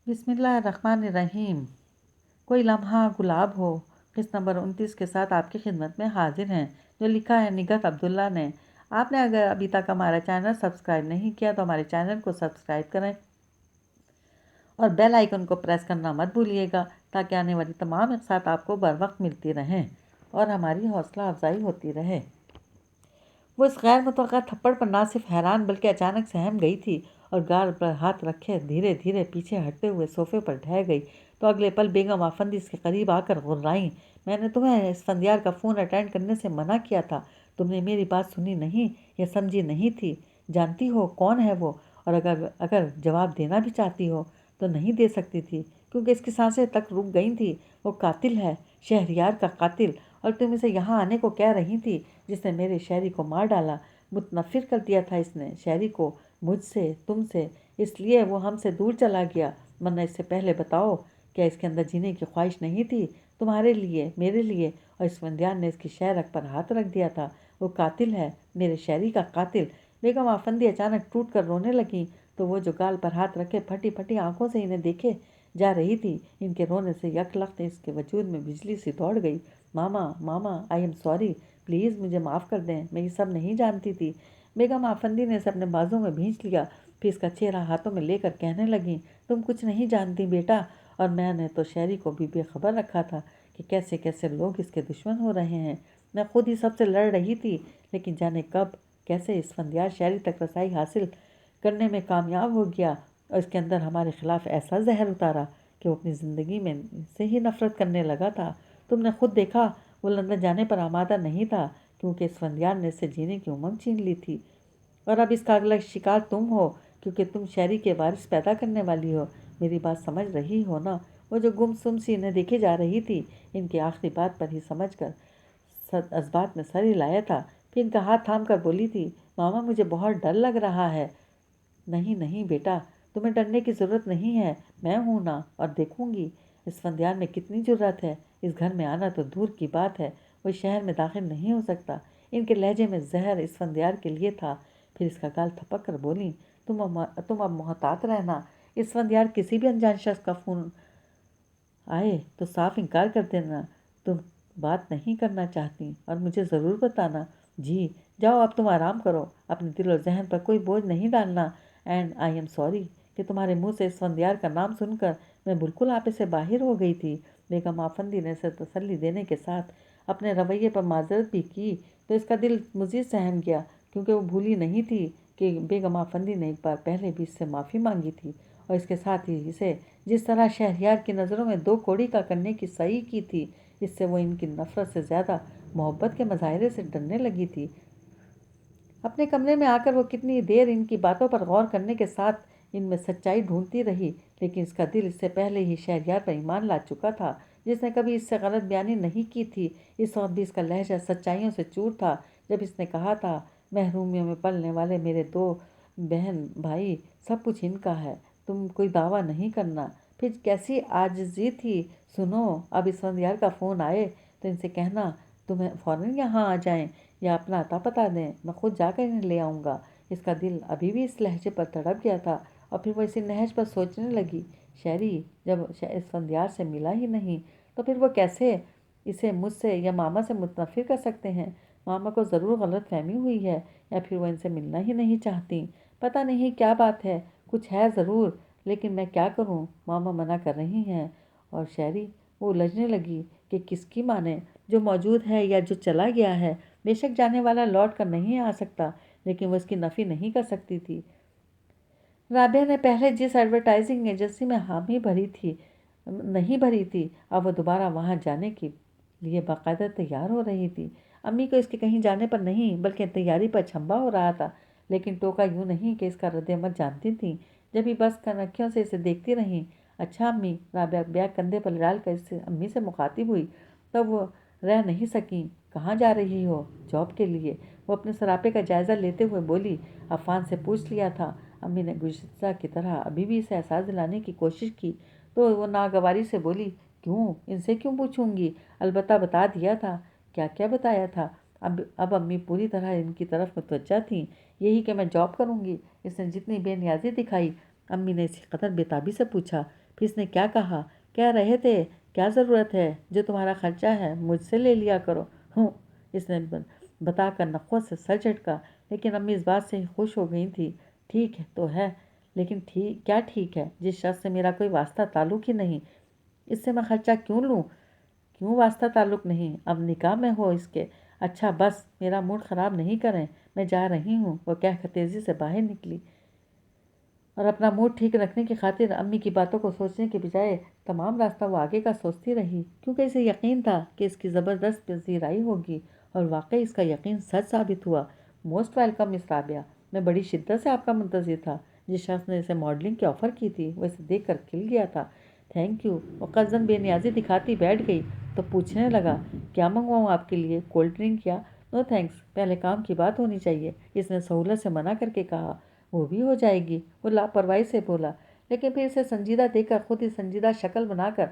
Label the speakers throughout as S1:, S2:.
S1: बिस्मिल्लाहिर्रहमानिर्रहीम। कोई लम्हा गुलाब हो किस्त नंबर 29 के साथ आपकी खिदमत में हाजिर हैं, जो लिखा है निगहत अब्दुल्ला ने। आपने अगर अभी तक हमारा चैनल सब्सक्राइब नहीं किया तो हमारे चैनल को सब्सक्राइब करें और बेल आइकन को प्रेस करना मत भूलिएगा, ताकि आने वाली तमाम इक़्सात आपको बर वक्त मिलती रहें और हमारी हौसला अफजाई होती रहे। वो इस गैर मुतवक्का थप्पड़ पर ना सिर्फ हैरान बल्कि अचानक सहम गई थी और गाल पर हाथ रखे धीरे धीरे पीछे हटते हुए सोफे पर ढह गई तो अगले पल बेगम आफंदी इसके करीब आकर गुर्राईं। मैंने तुम्हें इस्फंदियार का फ़ोन अटेंड करने से मना किया था, तुमने मेरी बात सुनी नहीं या समझी नहीं थी। जानती हो कौन है वो, और अगर अगर जवाब देना भी चाहती हो तो नहीं दे सकती थी, क्योंकि इसकी सांसें तक रुक गई थी। वो कातिल है, शहरियार का कातिल, और तुम इसे यहाँ आने को कह रही थी, जिसने मेरे शहरी को मार डाला। मुतनफ़िर कर दिया था इसने शहरी को मुझसे, तुमसे, इसलिए वो हमसे दूर चला गया। वरना इससे पहले बताओ, क्या इसके अंदर जीने की ख्वाहिश नहीं थी तुम्हारे लिए, मेरे लिए? और इस्फंदियार ने इसकी शहरक पर हाथ रख दिया था। वो कातिल है, मेरे शहरी का कातिल। बेगम आफंदी अचानक टूट कर रोने लगी तो वो जो गाल पर हाथ रखे फटी फटी आंखों से इन्हें देखे जा रही थी, इनके रोने से यकलख्त इसके वजूद में बिजली सी दौड़ गई। मामा, मामा, आई एम सॉरी, प्लीज़ मुझे माफ़ कर दें, मैं ये सब नहीं जानती थी। बेगम आफंदी ने इसे अपने बाजू में भींच लिया, फिर इसका चेहरा हाथों में लेकर कहने लगी, तुम कुछ नहीं जानती बेटा, और मैंने तो शहरी को भी बेखबर रखा था कि कैसे कैसे लोग इसके दुश्मन हो रहे हैं। मैं खुद ही सबसे लड़ रही थी, लेकिन जाने कब कैसे इस्फंदियार शहरी तक रसाई हासिल करने में कामयाब हो गया और इसके अंदर हमारे खिलाफ ऐसा जहर उतारा कि वो अपनी ज़िंदगी में से ही नफ़रत करने लगा था। तुमने खुद देखा, वो लंदन जाने पर आमादा नहीं था, क्योंकि इस्फंदियार ने इससे जीने की उमंग छीन ली थी। और अब इसका अगला शिकार तुम हो, क्योंकि तुम शहरी के वारिस पैदा करने वाली हो। मेरी बात समझ रही हो ना? वो जो गुमसुम सी इन्हें देखे जा रही थी, इनकी आखिरी बात पर ही समझ कर अज़बात में सर हिलाया था। फिर इनका हाथ थाम कर बोली थी, मामा मुझे बहुत डर लग रहा है। नहीं नहीं बेटा, तुम्हें डरने की ज़रूरत नहीं है, मैं हूँ ना, और देखूंगी इस्फंदियार में कितनी ज़रूरत है। इस घर में आना तो दूर की बात है, वो शहर में दाखिल नहीं हो सकता। इनके लहजे में जहर इस्फंदियार के लिए था। फिर इसका गाल थपक कर बोली, तुम अब मोहतात रहना। इस्फंदियार किसी भी अनजान शख्स का फ़ोन आए तो साफ इनकार कर देना, तुम बात नहीं करना चाहती, और मुझे ज़रूर बताना। जी जाओ, अब तुम आराम करो, अपने दिल और जहन पर कोई बोझ नहीं डालना। एंड आई एम सॉरी कि तुम्हारे मुंह से इस्फंदियार का नाम सुनकर मैं बिल्कुल आपे से बाहर हो गई थी। बेगम आफंदी ने इसे तसल्ली देने के साथ अपने रवैये पर माजरत भी की तो इसका दिल मज़ीद सहम गया, क्योंकि वो भूली नहीं थी कि बेगम आफंदी ने एक बार पहले भी इससे माफ़ी मांगी थी, और इसके साथ ही इसे जिस तरह शहरियार की नज़रों में दो कौड़ी का करने की सही की थी, इससे वो इनकी नफ़रत से ज़्यादा मोहब्बत के मज़ाहिरे से डरने लगी थी। अपने कमरे में आकर वो कितनी देर इनकी बातों पर गौर करने के साथ इनमें सच्चाई ढूंढती रही, लेकिन इसका दिल इससे पहले ही शहरयार पर ईमान ला चुका था, जिसने कभी इससे गलत बयानी नहीं की थी। इस वक्त भी इसका लहजा सच्चाइयों से चूर था। जब इसने कहा था, महरूमियों में पलने वाले मेरे दो बहन भाई, सब कुछ इनका है, तुम कोई दावा नहीं करना। फिर कैसी आजिज़ी थी। सुनो, अब इस्फंदियार का फ़ोन आए तो इनसे कहना तुम्हें फ़ौरन यहाँ आ जाएं, या अपना अता पता दें, मैं खुद जाकर इन्हें ले आऊँगा। इसका दिल अभी भी इस लहजे पर तड़प गया था, और फिर वो इसी नहज पर सोचने लगी, शहरी जब इस्फंदियार से मिला ही नहीं तो फिर वो कैसे इसे मुझसे या मामा से मुतनफ़िर कर सकते हैं। मामा को ज़रूर गलत फहमी हुई है, या फिर वो इनसे मिलना ही नहीं चाहती। पता नहीं क्या बात है, कुछ है ज़रूर, लेकिन मैं क्या करूँ, मामा मना कर रही हैं। और शहरी वो उलझने लगी कि किसकी माने, जो मौजूद है या जो चला गया है। बेशक जाने वाला लौट कर नहीं आ सकता, लेकिन वो इसकी नफ़ी नहीं कर सकती थी। राबिया ने पहले जिस एडवर्टाइजिंग एजेंसी में हामी भरी थी नहीं भरी थी, अब वो दोबारा वहाँ जाने के लिए बाकायदा तैयार हो रही थी। अम्मी को इसके कहीं जाने पर नहीं बल्कि तैयारी पर छंबा हो रहा था, लेकिन टोका यूँ नहीं कि इसका रद्द-ए-अमल जानती थी। जब भी बस कनखियों से इसे देखती रहीं। अच्छा अम्मी, राबिया बैग कंधे पर डाल कर इससे अम्मी से मुखातिब हुई, तब वो रह नहीं सकी। कहाँ जा रही हो? जॉब के लिए, वो अपने सरापे का जायज़ा लेते हुए बोली। अफ़ान से पूछ लिया था। अम्मी ने गुज़श्ता की तरह अभी भी इसे एहसास दिलाने की कोशिश की तो वो नागवारी से बोली, क्यों, इनसे क्यों पूछूंगी, अलबत्ता बता दिया था। क्या क्या बताया था? अब अम्मी पूरी तरह इनकी तरफ मुतवज्जा थीं। यही कि मैं जॉब करूंगी। इसने जितनी बेनियाजी दिखाई अम्मी ने इसी कदर बेताबी से पूछा। फिर इसने क्या कहा? कह रहे थे क्या ज़रूरत है, जो तुम्हारा खर्चा है मुझसे ले लिया करो। हूँ, इसने बताकर नखों से सर झटका। लेकिन अम्मी इस बात से ही खुश हो गई थी। ठीक है तो है, लेकिन ठीक क्या ठीक है? जिस शख्स से मेरा कोई वास्ता ताल्लुक ही नहीं, इससे मैं खर्चा क्यों लूँ? क्यों वास्ता ताल्लुक नहीं? अब निकाह में हो इसके। अच्छा बस मेरा मूड ख़राब नहीं करें, मैं जा रही हूँ, वो कहकर तेज़ी से बाहर निकली और अपना मूड ठीक रखने की खातिर अम्मी की बातों को सोचने के बजाय तमाम रास्ता वो आगे का सोचती रही, क्योंकि इसे यकीन था कि इसकी ज़बरदस्त पजीराई होगी। और वाकई इसका यकीन सच साबित हुआ। मोस्ट वेलकम मिस राबिया, मैं बड़ी शिद्दत से आपका मुंतज़िर था। जिस शख्स ने इसे मॉडलिंग की ऑफ़र की थी वो इसे देख कर खिल गया था। Thank you. वो कज़न बेनियाजी दिखाती बैठ गई तो पूछने लगा, क्या मंगवाऊँ आपके लिए, कोल्ड ड्रिंक या? नो थैंक्स, पहले काम की बात होनी चाहिए, इसने सहूलत से मना करके कहा। वो भी हो जाएगी, वो लापरवाही से बोला, लेकिन फिर इसे संजीदा देखकर खुद ही संजीदा शक्ल बनाकर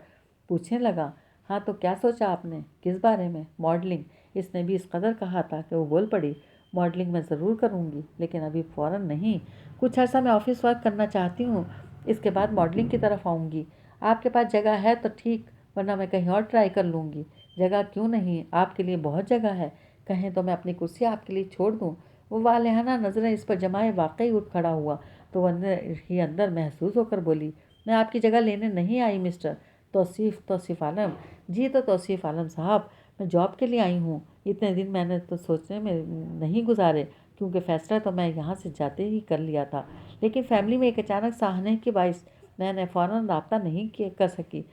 S1: पूछने लगा, हाँ तो क्या सोचा आपने? किस बारे में? मॉडलिंग। इसने भी इस कदर कहा था कि वो बोल पड़ी, मॉडलिंग मैं ज़रूर करूँगी, लेकिन अभी फ़ौरन नहीं। कुछ अर्सा मैं ऑफिस वर्क करना चाहती हूँ, इसके बाद मॉडलिंग की तरफ आऊँगी। आपके पास जगह है तो ठीक, वरना मैं कहीं और ट्राई कर लूँगी। जगह क्यों नहीं, आपके लिए बहुत जगह है। कहें तो मैं अपनी कुर्सी आपके लिए छोड़ दूँ? वो वालेहाना नज़रें इस पर जमाए वाकई उठ खड़ा हुआ तो वह अंदर ही अंदर महसूस होकर बोली, मैं आपकी जगह लेने नहीं आई मिस्टर तौसीफ़ आलम। जी तो तौसीफ़ आलम साहब, मैं जॉब के लिए आई हूँ। इतने दिन मैंने तो सोचने में नहीं गुजारे, क्योंकि फ़ैसला तो मैं यहाँ से जाते ही कर लिया था, लेकिन फैमिली में एक अचानक सा आने के बायस मैंने फ़ौरन रब्ता नहीं कर सकी।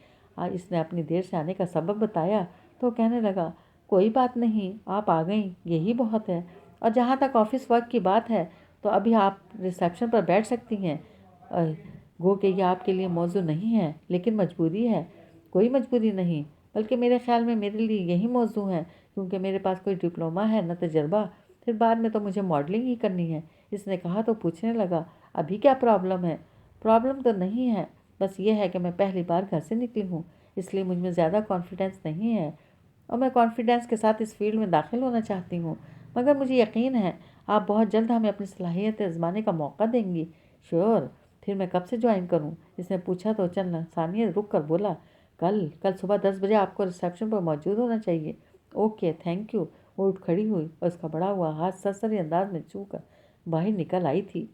S1: इसने अपनी देर से आने का सबब बताया तो कहने लगा, कोई बात नहीं, आप आ गई यही बहुत है। और जहाँ तक ऑफिस वर्क की बात है तो अभी आप रिसेप्शन पर बैठ सकती हैं। गो कि यह आपके लिए मौजू नहीं है, लेकिन मजबूरी है। कोई मजबूरी नहीं, बल्कि मेरे ख्याल में मेरे लिए यही मौजू है, क्योंकि मेरे पास कोई डिप्लोमा है न तजर्बा, फिर बाद में तो मुझे मॉडलिंग ही करनी है। इसने कहा तो पूछने लगा, अभी क्या प्रॉब्लम है? प्रॉब्लम तो नहीं है, बस ये है कि मैं पहली बार घर से निकली हूँ, इसलिए मुझ में ज़्यादा कॉन्फिडेंस नहीं है और मैं कॉन्फिडेंस के साथ इस फील्ड में दाखिल होना चाहती हूँ। मगर मुझे यकीन है आप बहुत जल्द हमें अपनी सलाहियत आजमाने का मौका देंगी। श्योर। फिर मैं कब से ज्वाइन करूँ? इसने पूछा तो चल सानिया रुक कर बोला, कल कल सुबह 10 बजे आपको रिसेप्शन पर मौजूद होना चाहिए। Okay thank you. वो उठ खड़ी हुई और उसका बड़ा हुआ हाथ सरसरी अंदाज में छू कर बाहर निकल आई थी।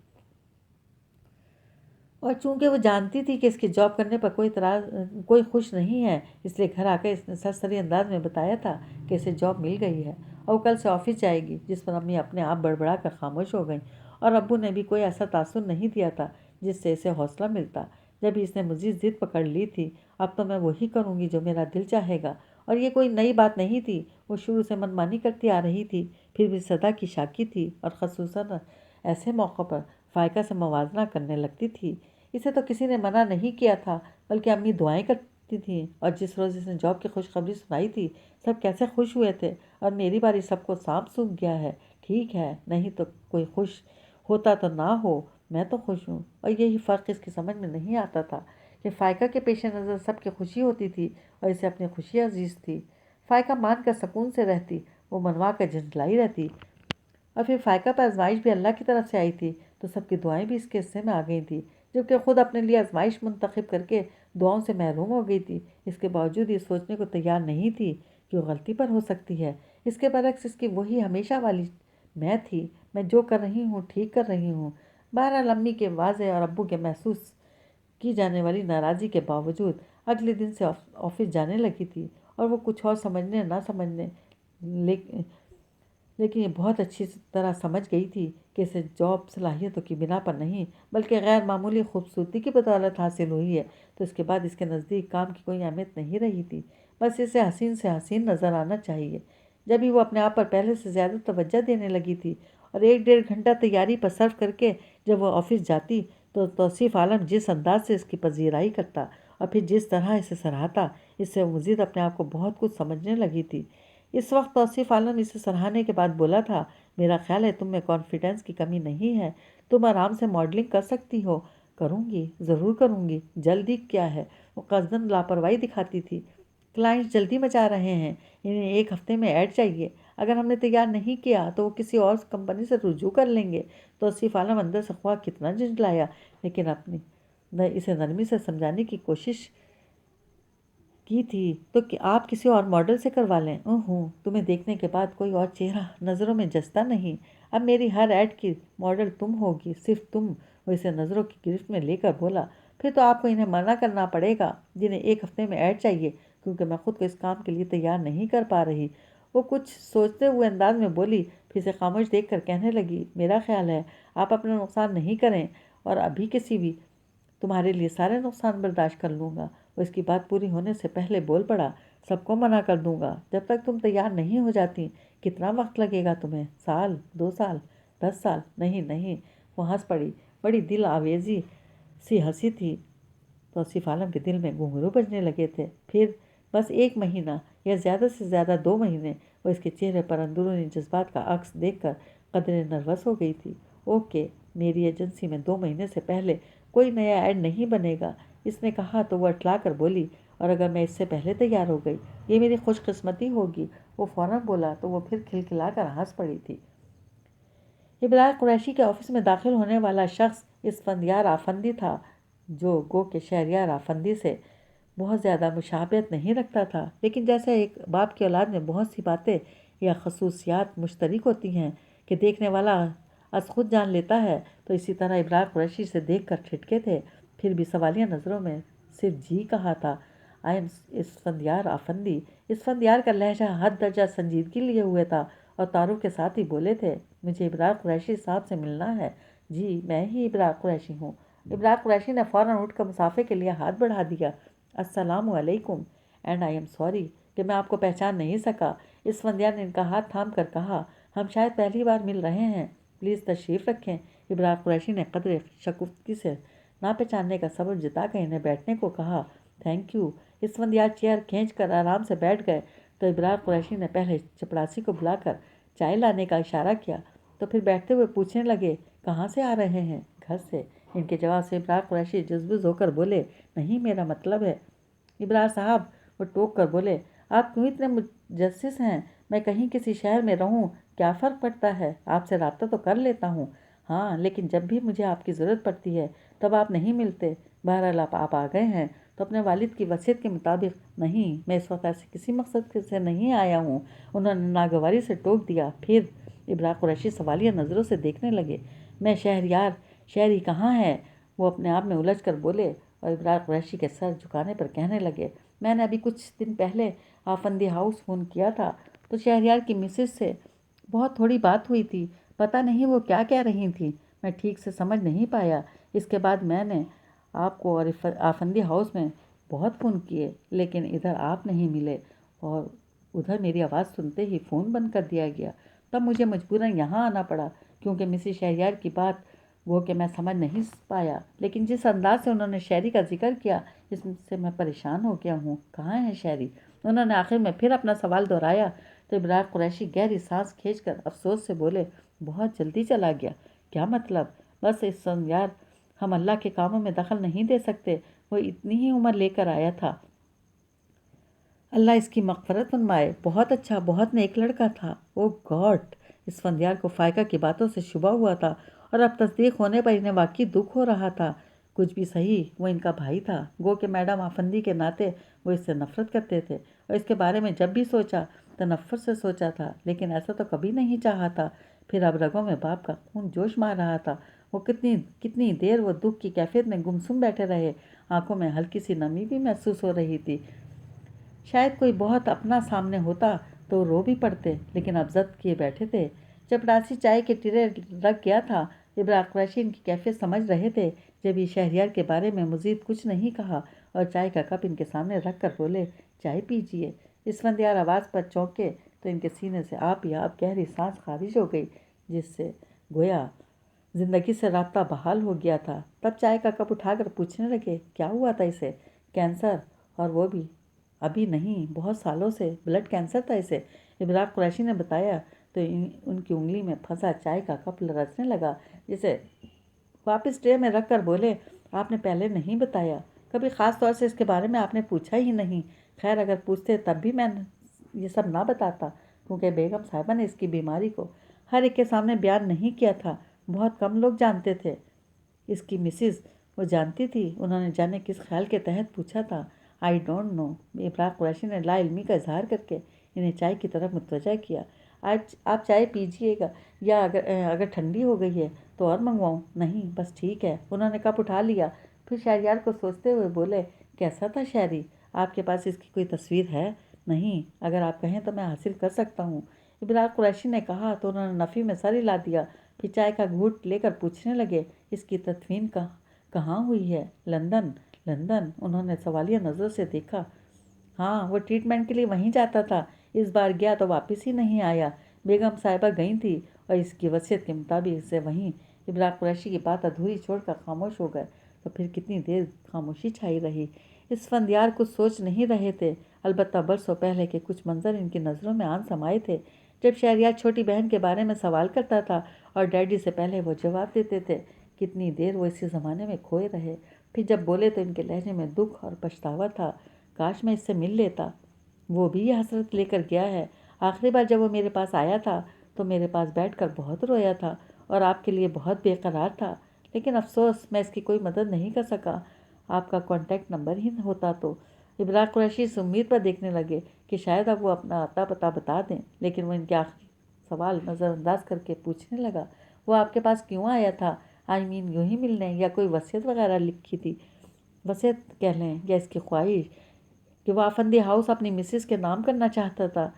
S1: और चूंकि वो जानती थी कि इसकी जॉब करने पर कोई खुश नहीं है, इसलिए घर आकर इसने सरसरी अंदाज में बताया था कि इसे जॉब मिल गई है और वो कल से ऑफिस जाएगी, जिस पर अम्मी अपने आप बड़बड़ा कर खामोश हो गई और अब्बू ने भी कोई ऐसा तासुर नहीं दिया था जिससे इसे हौसला मिलता। जब भी इसने मज़ीद ज़िद पकड़ ली थी, अब तो मैं वही करूँगी जो मेरा दिल चाहेगा, और ये कोई नई बात नहीं थी, वो शुरू से मनमानी करती आ रही थी, फिर भी सदा की शाकी थी और ख़ुसूसन ऐसे मौक़ों पर फ़ायका से मवाजना करने लगती थी। इसे तो किसी ने मना नहीं किया था, बल्कि अम्मी दुआएं करती थी, और जिस रोज़ इसने जॉब की खुशखबरी सुनाई थी सब कैसे खुश हुए थे, और मेरी बारी सबको सांप सूख गया है। ठीक है, नहीं तो कोई खुश होता तो ना हो, मैं तो खुश हूँ। और यही फ़र्क इसकी समझ में नहीं आता था कि फ़ायका के पेश नज़र सबकी खुशी होती थी और इसे अपनी खुशी अजीज़ थी। फ़ायका मान कर सुकून से रहती, वो मनवा कर झंझलाई रहती, और फिर फ़ायका पर आजमाइश भी अल्लाह की तरफ से आई थी तो सबकी दुआएं भी इसके हिस्से में आ गई थी, जबकि खुद अपने लिए आजमाइश मुंतखब करके दुआओं से महरूम हो गई थी। इसके बावजूद ये सोचने को तैयार नहीं थी कि वो गलती पर हो सकती है। इसके बरक्स इसकी वही हमेशा वाली मैं थी, मैं जो कर रही हूँ ठीक कर रही हूँ। बहरहाल अम्मी के वाज़े और अब्बू के महसूस की जाने वाली नाराज़गी के बावजूद अगले दिन से ऑफिस जाने लगी थी, और वो कुछ और समझने ना समझने लेकिन ये बहुत अच्छी तरह समझ गई थी कि इसे जॉब सलाहियतों की बिना पर नहीं, बल्कि गैर मामूली खूबसूरती की बदौलत हासिल हुई है, तो इसके बाद इसके नज़दीक काम की कोई अहमियत नहीं रही थी। बस इसे हसीन से हसीन नज़र आना चाहिए। जब भी वो अपने आप पर पहले से ज़्यादा तवज्जो देने लगी थी और 1 डेढ़ घंटा तैयारी पर सर्व करके जब वो ऑफिस जाती तो तौसीफ़ आलम जिस अंदाज से इसकी पजीराई करता और फिर जिस तरह इसे सराहता, इससे वो मज़ीद अपने आप को बहुत कुछ समझने लगी थी। इस वक्त तौसीफ़ आलम इसे सराहने के बाद बोला था, मेरा ख्याल है तुम में कॉन्फिडेंस की कमी नहीं है, तुम आराम से मॉडलिंग कर सकती हो। करूँगी, ज़रूर करूँगी, जल्दी क्या है? वो कज़न लापरवाही दिखाती थी। क्लाइंट्स जल्दी मचा रहे हैं, इन्हें 1 हफ्ते में ऐड चाहिए, अगर हमने तैयार नहीं किया तो वो किसी और कंपनी से रुजू कर लेंगे। तौसीफ़ आलम अंदर से ख्वाह कितना झुंझलाया, लेकिन अपनी اسے نرمی سے سمجھانے کی کوشش کی تھی تو کہ آپ کسی اور ماڈل سے کروا لیں۔ تمہیں دیکھنے کے بعد کوئی اور چہرہ نظروں میں جچتا نہیں۔ اب میری ہر ایڈ کی ماڈل تم ہوگی، صرف تم۔ وہ اسے نظروں کی گرفت میں لے کر بولا، پھر تو آپ کو انہیں منع کرنا پڑے گا جنہیں 1 ہفتے میں ایڈ چاہیے، کیونکہ میں خود کو اس کام کے لیے تیار نہیں کر پا رہی۔ وہ کچھ سوچتے ہوئے انداز میں بولی، پھر سے خاموش دیکھ کر کہنے لگی، میرا خیال ہے آپ اپنا نقصان نہیں کریں، اور ابھی کسی بھی تمہارے لیے سارے نقصان برداشت کر لوں گا۔ وہ اس کی بات پوری ہونے سے پہلے بول پڑا، سب کو منع کر دوں گا جب تک تم تیار نہیں ہو جاتی۔ کتنا وقت لگے گا تمہیں؟ سال، 2 سال، 10 سال؟ نہیں۔ وہ ہنس پڑی، بڑی دل آویزی سی ہنسی تھی۔ توصیف عالم کے دل میں گھنگرو بجنے لگے تھے۔ پھر بس 1 مہینہ یا زیادہ سے زیادہ 2 مہینے۔ وہ اس کے چہرے پر اندرونی جذبات کا عکس دیکھ کر قدرے نروس ہو گئی تھی۔ اوکے، میری ایجنسی میں 2 مہینے سے پہلے کوئی نیا ایڈ نہیں بنے گا، اس نے کہا تو وہ اٹھلا کر بولی، اور اگر میں اس سے پہلے تیار ہو گئی، یہ میری خوش قسمتی ہوگی۔ وہ فوراً بولا تو وہ پھر کھلکھلا کر ہنس پڑی تھی۔ ابرار قریشی کے آفس میں داخل ہونے والا شخص اسفندیار آفندی تھا، جو گو کہ شہریار آفندی سے بہت زیادہ مشابہت نہیں رکھتا تھا، لیکن جیسے ایک باپ کی اولاد میں بہت سی باتیں یا خصوصیات مشترک ہوتی ہیں کہ دیکھنے والا از خود جان لیتا ہے، تو اسی طرح ابرار قریشی سے دیکھ کر ٹھٹکے تھے، پھر بھی سوالیہ نظروں میں صرف جی کہا تھا۔ I am Asfandyar Afandi. اسفندیار کا لہجہ حد درجہ سنجیدگی لیے ہوئے تھا، اور تعارف کے ساتھ ہی بولے تھے، مجھے ابرار قریشی صاحب سے ملنا ہے۔ جی، میں ہی ابرار قریشی ہوں۔ ابرار قریشی نے فوراً اٹھ کر مصافحے کے لیے ہاتھ بڑھا دیا۔ السلام علیکم، اینڈ آئی ایم سوری کہ میں آپ کو پہچان نہیں سکا۔ اسفندیار نے ان کا ہاتھ تھام کر کہا، ہم شاید پہلی بار مل رہے ہیں، پلیز تشریف رکھیں۔ ابرار قریشی نے قدرے شگفتگی سے نہ پہچاننے کا سبب جتا کر انہیں بیٹھنے کو کہا۔ Thank you. اسفندیار چیئر کھینچ کر آرام سے بیٹھ گئے تو ابرار قریشی نے پہلے چپڑاسی کو بلا کر چائے لانے کا اشارہ کیا، تو پھر بیٹھتے ہوئے پوچھنے لگے، کہاں سے آ رہے ہیں؟ گھر سے۔ ان کے جواب سے ابرار قریشی جذبوز ہو کر بولے، نہیں، میرا مطلب ہے۔ ابرار صاحب، وہ ٹوک کر بولے، آپ کیوں اتنے متجسس ہیں؟ میں کہیں کسی شہر میں رہوں، کیا فرق پڑتا ہے؟ آپ سے رابطہ تو کر لیتا ہوں۔ ہاں، لیکن جب بھی مجھے آپ کی ضرورت پڑتی ہے تب آپ نہیں ملتے۔ بہرحال آپ آ گئے ہیں تو اپنے والد کی وصیت کے مطابق۔ نہیں، میں اس وقت ایسے کسی مقصد سے نہیں آیا ہوں، انہوں نے ناگواری سے ٹوک دیا۔ پھر ابرار قریشی سوالیہ نظروں سے دیکھنے لگے۔ میں شہری کہاں ہے؟ وہ اپنے آپ میں الجھ کر بولے، اور ابرار قریشی کے سر جھکانے پر کہنے لگے، میں نے ابھی کچھ دن پہلے آفندی ہاؤس فون کیا تھا تو شہریار کی مسز سے بہت تھوڑی بات ہوئی تھی، پتہ نہیں وہ کیا کہہ رہی تھیں، میں ٹھیک سے سمجھ نہیں پایا۔ اس کے بعد میں نے آپ کو اور آفندی ہاؤس میں بہت فون کیے، لیکن ادھر آپ نہیں ملے، اور ادھر میری آواز سنتے ہی فون بند کر دیا گیا۔ تب مجھے مجبوراً یہاں آنا پڑا، کیونکہ مسز شہریار کی بات وہ کہ میں سمجھ نہیں پایا، لیکن جس انداز سے انہوں نے شہری کا ذکر کیا، اس سے میں پریشان ہو گیا ہوں۔ کہاں ہے شہری؟ انہوں نے آخر میں پھر اپنا سوال دہرایا تو ابرار قریشی گہری سانس کھینچ کر افسوس سے بولے، بہت جلدی چلا گیا۔ کیا مطلب؟ بس اسفندیار، ہم اللہ کے کاموں میں دخل نہیں دے سکتے، وہ اتنی ہی عمر لے کر آیا تھا۔ اللہ اس کی مغفرت فرمائے، بہت اچھا، بہت نیک لڑکا تھا۔ او گاڈ! اسفندیار کو فائقہ کی باتوں سے شبہ ہوا تھا، اور اب تصدیق ہونے پر انہیں واقعی دکھ ہو رہا تھا۔ کچھ بھی صحیح، وہ ان کا بھائی تھا، گو کہ میڈم آفندی کے ناطے وہ اس سے نفرت کرتے تھے، اور اس کے بارے میں جب بھی سوچا تنفر سے سوچا تھا، لیکن ایسا تو کبھی نہیں چاہا تھا۔ پھر اب رگوں میں باپ کا خون جوش مار رہا تھا۔ وہ کتنی دیر وہ دکھ کی کیفیت میں گمسم بیٹھے رہے، آنکھوں میں ہلکی سی نمی بھی محسوس ہو رہی تھی۔ شاید کوئی بہت اپنا سامنے ہوتا تو رو بھی پڑتے، لیکن اب ضد کیے بیٹھے تھے۔ چپڑاسی چائے کے ٹرے رکھ گیا تھا۔ ابرار قریشی ان کی کیفیت سمجھ رہے تھے، جب یہ شہریار کے بارے میں مزید کچھ نہیں کہا، اور چائے کا کپ ان کے سامنے رکھ کر بولے، چائے پیجیے۔ اسفندیار آواز پر چونکے تو ان کے سینے سے آپ ہی آپ گہری سانس خارج ہو گئی، جس سے گویا زندگی سے رابطہ بحال ہو گیا تھا۔ تب چائے کا کپ اٹھا کر پوچھنے لگے، کیا ہوا تھا اسے؟ کینسر، اور وہ بھی ابھی نہیں، بہت سالوں سے۔ بلڈ کینسر تھا اسے، ابرار قریشی نے بتایا تو ان کی انگلی میں پھنسا چائے کا کپ لرزنے لگا، جسے واپس ٹرے میں رکھ کر بولے، آپ نے پہلے نہیں بتایا، کبھی خاص طور سے اس کے بارے میں آپ نے پوچھا ہی نہیں۔ خیر، اگر پوچھتے تب بھی میں یہ سب نہ بتاتا، کیونکہ بیگم صاحبہ نے اس کی بیماری کو ہر ایک کے سامنے بیان نہیں کیا تھا، بہت کم لوگ جانتے تھے۔ اس کی مسز वो जानती थी। उन्होंने जाने किस ख्याल के तहत पूछा था। I don't know. Ibrar Qureshi ने लाइल्मी का इजहार करके इन्हें चाय की तरफ मुतवज्जा किया। आप चाय पीजिएगा या अगर ठंडी हो गई है तो और मंगवाऊँ? नहीं, बस ठीक है। उन्होंने कप उठा लिया। फिर शहरयार को सोचते हुए बोले, कैसा था शायरी? आपके पास इसकी कोई तस्वीर है? नहीं, अगर आप कहें तो मैं हासिल कर सकता हूँ। इब्रार कुरैशी ने कहा तो उन्होंने नफ़ी में सर हिला दिया। फिर चाय का घूंट लेकर पूछने लगे, इसकी तदफीन कहाँ हुई है? लंदन। लंदन? उन्होंने सवालिया नज़रों से देखा। हाँ, वो ट्रीटमेंट के लिए वहीं जाता था। इस बार गया तो वापस ही नहीं आया। बेगम साहिबा गई थी और इसकी वसीयत के मुताबिक इसे वहीं। इब्रार कुरैशी की बात अधूरी छोड़कर खामोश हो गए। तो फिर कितनी देर खामोशी छाई रही। इस फंदियार कुछ सोच नहीं रहे थे। अलबत्ता बरसों पहले के कुछ मंजर इनकी नज़रों में आन समाये थे, जब शहरयार छोटी बहन के बारे में सवाल करता था और डैडी से पहले वो जवाब देते थे। कितनी देर वो इसी ज़माने में खोए रहे। फिर जब बोले तो इनके लहजे में दुख और पछतावा था। काश मैं इससे मिल लेता। वो भी ये हसरत लेकर गया है। आखिरी बार जब वो मेरे पास आया था तो मेरे पास बैठकर बहुत रोया था और आपके लिए बहुत बेकरार था। लेकिन अफसोस मैं इसकी कोई मदद नहीं कर सका। आपका कॉन्टैक्ट नंबर ही होता तो। इब्रार कुरैशी इस उम्मीद पर देखने लगे कि शायद अब वो अपना आता पता बता दें, लेकिन वो इनके आखिरी सवाल नज़रअंदाज करके पूछने लगा, वो आपके पास क्यों आया था? आई मीन यूँ ही मिलने, या कोई वसीयत वगैरह लिखी थी? वसीयत कह लें या इसकी ख्वाहिश कि वो आफंदी हाउस अपनी मिसेस के नाम करना चाहता था।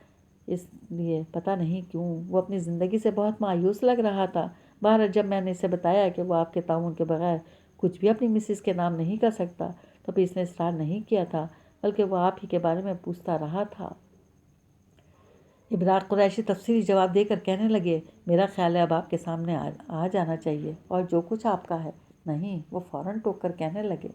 S1: इसलिए पता नहीं क्यों वो अपनी ज़िंदगी से बहुत मायूस लग रहा था। बहर जब मैंने इसे बताया कि वो आपके ताउन के बगैर कुछ भी अपनी मिसेस के नाम नहीं कर सकता, तो फिर इसने इसरार नहीं किया था, बल्कि वो आप ही के बारे में पूछता रहा था। इब्रार कुरैशी तफसीली जवाब देकर कहने लगे, मेरा ख्याल है अब आपके सामने आ जाना चाहिए और जो कुछ आपका है। नहीं, वो फ़ौरन टोक कर कहने लगे,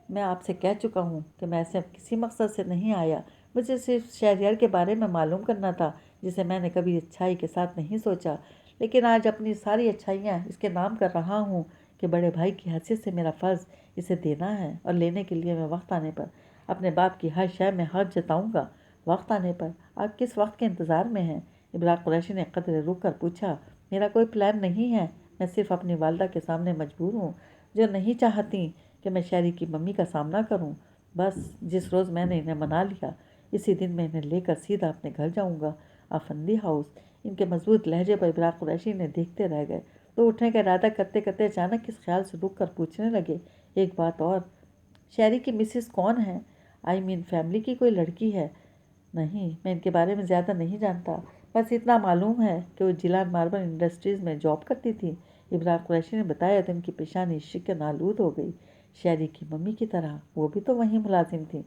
S1: मैं आपसे कह चुका हूँ कि मैं ऐसे किसी मकसद से नहीं आया। मुझे सिर्फ शहरयार के बारे में मालूम करना था, जिसे मैंने कभी अच्छाई के साथ नहीं सोचा। लेकिन आज अपनी सारी अच्छाइयाँ इसके नाम कर रहा हूँ कि बड़े भाई की हैसियत से मेरा फ़र्ज़ इसे देना है, और लेने के लिए मैं वक्त आने पर अपने बाप की हर शय में हक जताऊँगा। वक्त आने पर? आप किस वक्त के इंतज़ार में हैं? इब्रार कुरैशी ने कदरे रुक कर पूछा। मेरा कोई प्लान नहीं है। मैं सिर्फ अपनी वालदा के सामने मजबूर हूँ, जो नहीं चाहती कि मैं शहरी की मम्मी का सामना करूं। बस जिस रोज़ मैंने इन्हें मना लिया, इसी दिन मैं इन्हें लेकर सीधा अपने घर जाऊंगा, आफंदी हाउस। इनके मजबूत लहजे पर इब्रार कुरैशी ने देखते रह गए। तो उठने का इरादा करते करते अचानक इस ख्याल से रुक कर पूछने लगे, एक बात और, शहरी की मिसेस कौन है? आई मीन फैमिली की कोई लड़की है? नहीं, मैं इनके बारे में ज़्यादा नहीं जानता। बस इतना मालूम है कि वो जिलान मार्बल इंडस्ट्रीज़ में जॉब करती थी। इब्रार कुरैशी ने बताया तो इनकी पेशानी शिकन आलूद हो गई। शहरी की मम्मी की तरह वो भी तो वहीं मुलाजिम थी।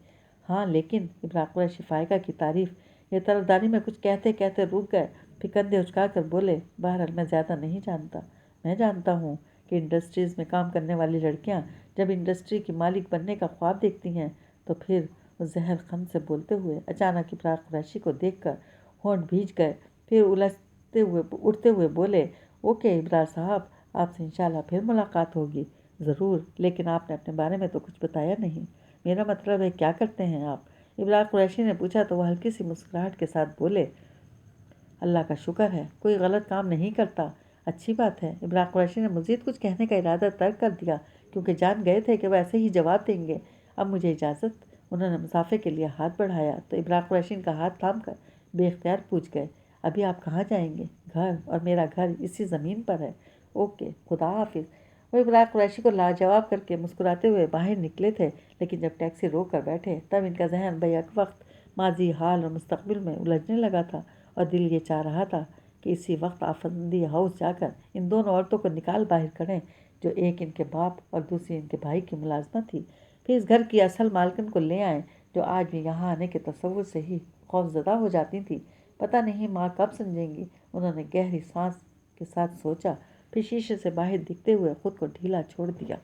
S1: हाँ, लेकिन इब्रार कुरैशी फ़ायका की तारीफ़ ये तरफदारी में कुछ कहते कहते रुक गए। फिर कंधे उचका कर बोले, बहरहाल मैं ज़्यादा नहीं जानता। मैं जानता हूँ कि इंडस्ट्रीज़ में काम करने वाली लड़कियाँ जब इंडस्ट्री की मालिक बनने का ख्वाब देखती हैं तो फिर जहर खन से बोलते हुए अचानक इब्रार कुरैशी को देखकर होंठ भीज गए। फिर उठते हुए बोले, ओके इब्रार साहब, आपसे इंशाल्लाह फिर मुलाकात होगी। ज़रूर, लेकिन आपने अपने बारे में तो कुछ बताया नहीं। मेरा मतलब है, क्या करते हैं आप? इब्रार कुरैशी ने पूछा तो वह हल्की सी मुस्कुराहट के साथ बोले, अल्लाह का शुक्र है कोई गलत काम नहीं करता। अच्छी बात है। इब्रार कुरैशी ने मज़ीद कुछ कहने का इरादा तर्क कर दिया, क्योंकि जान गए थे कि वह ऐसे ही जवाब देंगे। अब मुझे इजाज़त। उन्होंने मुसाफे के लिए हाथ बढ़ाया तो इब्रार कुरैशी का हाथ थाम कर बेख्तियार पूछ गए, अभी आप कहाँ जाएंगे? घर, और मेरा घर इसी ज़मीन पर है। ओके, खुदा हाफिज़। वो इब्रार कुरैशी को लाजवाब करके मुस्कुराते हुए बाहर निकले थे, लेकिन जब टैक्सी रोक कर बैठे तब इनका जहन बैक वक्त माजी, हाल और मुस्तकबिल में उलझने लगा था, और दिल ये चाह रहा था कि इसी वक्त आफंदी हाउस जाकर इन दोनों औरतों को निकाल बाहर करें, जो एक इनके बाप और दूसरी इनके भाई की मुलाजमत थी। फिर इस घर की असल मालकिन को ले आए, जो आज भी यहाँ आने के तसव्वुर से ही खौफजदा हो जाती थी। पता नहीं माँ कब समझेंगी, उन्होंने गहरी सांस के साथ सोचा। फिर शीशे से बाहर दिखते हुए खुद को ढीला छोड़ दिया।